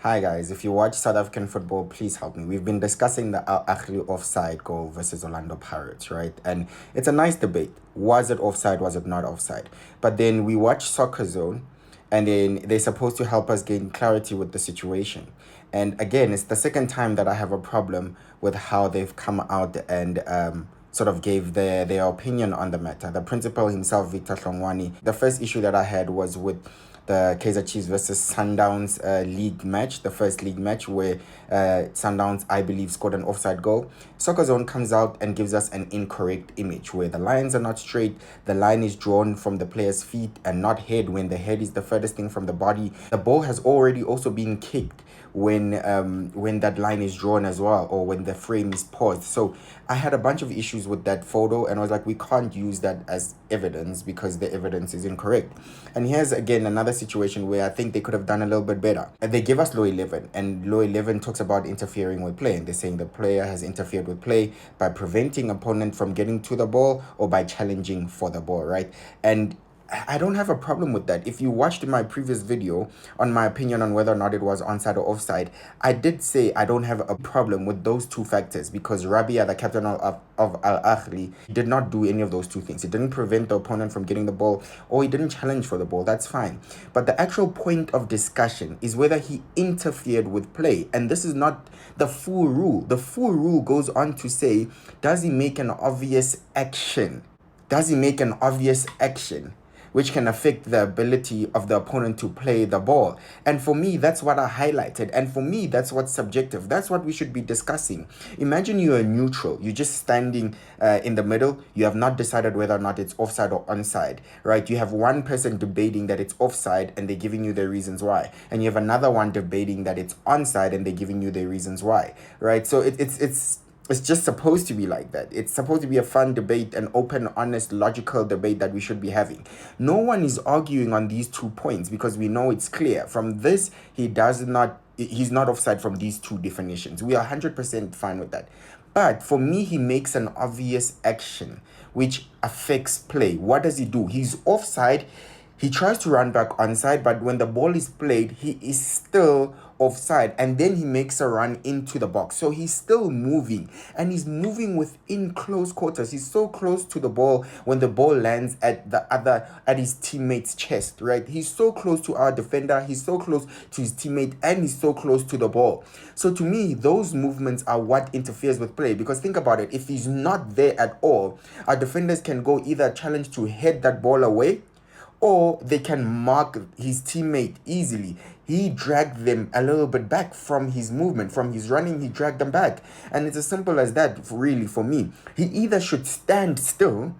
Hi guys, if you watch South African football, please help me. We've been discussing the Ahly offside goal versus Orlando Pirates, right? And it's a nice debate. Was it offside? Was it not offside? But then we watch Soccerzone, and then they're supposed to help us gain clarity with the situation. And again, it's the second time that I have a problem with how they've come out and sort of gave their opinion on the matter. The principal himself, Victor Hlongwane, the first issue that I had was with the Kaizer Chiefs versus Sundowns league match, the first league match where Sundowns, I believe, scored an offside goal. Soccerzone comes out and gives us an incorrect image where the lines are not straight, the line is drawn from the player's feet and not head when the head is the furthest thing from the body. The ball has already also been kicked when that line is drawn as well, or when the frame is paused. So I had a bunch of issues with that photo, and I was like, we can't use that as evidence because the evidence is incorrect. And here's again another situation where I think they could have done a little bit better. And they give us law 11, and law 11 talks about interfering with play, and they're saying the player has interfered with play by preventing opponent from getting to the ball or by challenging for the ball, right? And I don't have a problem with that. If you watched my previous video on my opinion on whether or not it was onside or offside, I did say I don't have a problem with those two factors because Rabia, the captain of Al Ahly, did not do any of those two things. He didn't prevent the opponent from getting the ball or he didn't challenge for the ball. That's fine. But the actual point of discussion is whether he interfered with play. And this is not the full rule. The full rule goes on to say, does he make an obvious action? Does he make an obvious action which can affect the ability of the opponent to play the ball? And for me, that's what I highlighted. And for me, that's what's subjective. That's what we should be discussing. Imagine you're neutral. You're just standing in the middle. You have not decided whether or not it's offside or onside, right? You have one person debating that it's offside and they're giving you their reasons why. And you have another one debating that it's onside and they're giving you their reasons why, right? So it's just supposed to be like that. It's supposed to be a fun debate, an open, honest, logical debate that we should be having. No one is arguing on these 2 points because we know it's clear. From this, he's not offside from these two definitions. We are 100% fine with that. But for me, he makes an obvious action which affects play. What does he do? He's offside. He tries to run back onside, but when the ball is played, he is still offside, and then he makes a run into the box. So he's still moving, and he's moving within close quarters. He's so close to the ball when the ball lands at his teammate's chest, right? He's so close to our defender, he's so close to his teammate, and he's so close to the ball. So to me, those movements are what interferes with play, because think about it, if he's not there at all, our defenders can go either challenge to head that ball away, or they can mark his teammate easily. He dragged them a little bit back from his movement, from his running, he dragged them back. And it's as simple as that, really, for me. He either should stand still,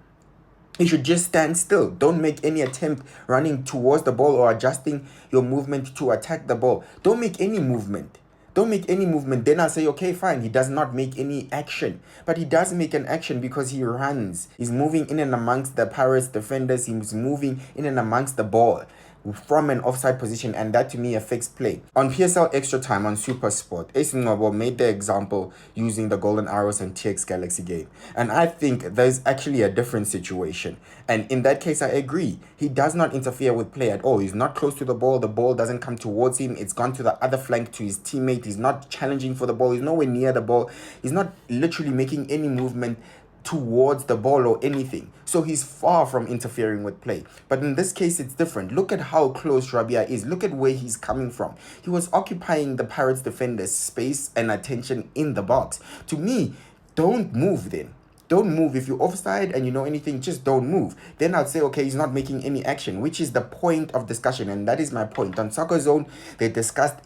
he should just stand still. Don't make any attempt running towards the ball or adjusting your movement to attack the ball. Don't make any movement. Don't make any movement. Then I'll say, okay, fine. He does not make any action. But he does make an action because he runs. He's moving in and amongst the Pirates defenders. He's moving in and amongst the ball from an offside position, and that to me affects play. On PSL Extra Time on Super Sport, Ngcobo made the example using the Golden Arrows and TX Galaxy game. And I think there's actually a different situation. And in that case, I agree. He does not interfere with play at all. He's not close to the ball doesn't come towards him, it's gone to the other flank to his teammate. He's not challenging for the ball, he's nowhere near the ball, he's not literally making any movement towards the ball or anything. So he's far from interfering with play. But in this case, it's different. Look at how close Rabia is. Look at where he's coming from. He was occupying the Pirates defenders' space and attention in the box. To me, don't move then. Don't move. If you're offside and you know anything, just don't move. Then I'll say, okay, he's not making any action, which is the point of discussion. And that is my point. On Soccerzone, they discussed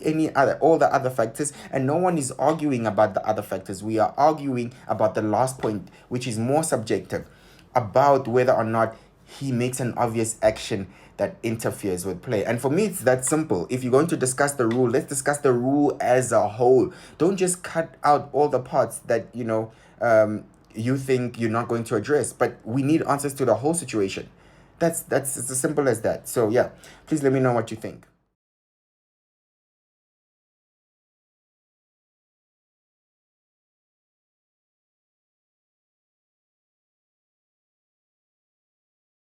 all the other factors, and no one is arguing about the other factors. We are arguing about the last point, which is more subjective, about whether or not he makes an obvious action that interferes with play. And for me, it's that simple. If you're going to discuss the rule, let's discuss the rule as a whole. Don't just cut out all the parts that, you think you're not going to address, but we need answers to the whole situation. That's it's as simple as that. So yeah, please let me know what you think.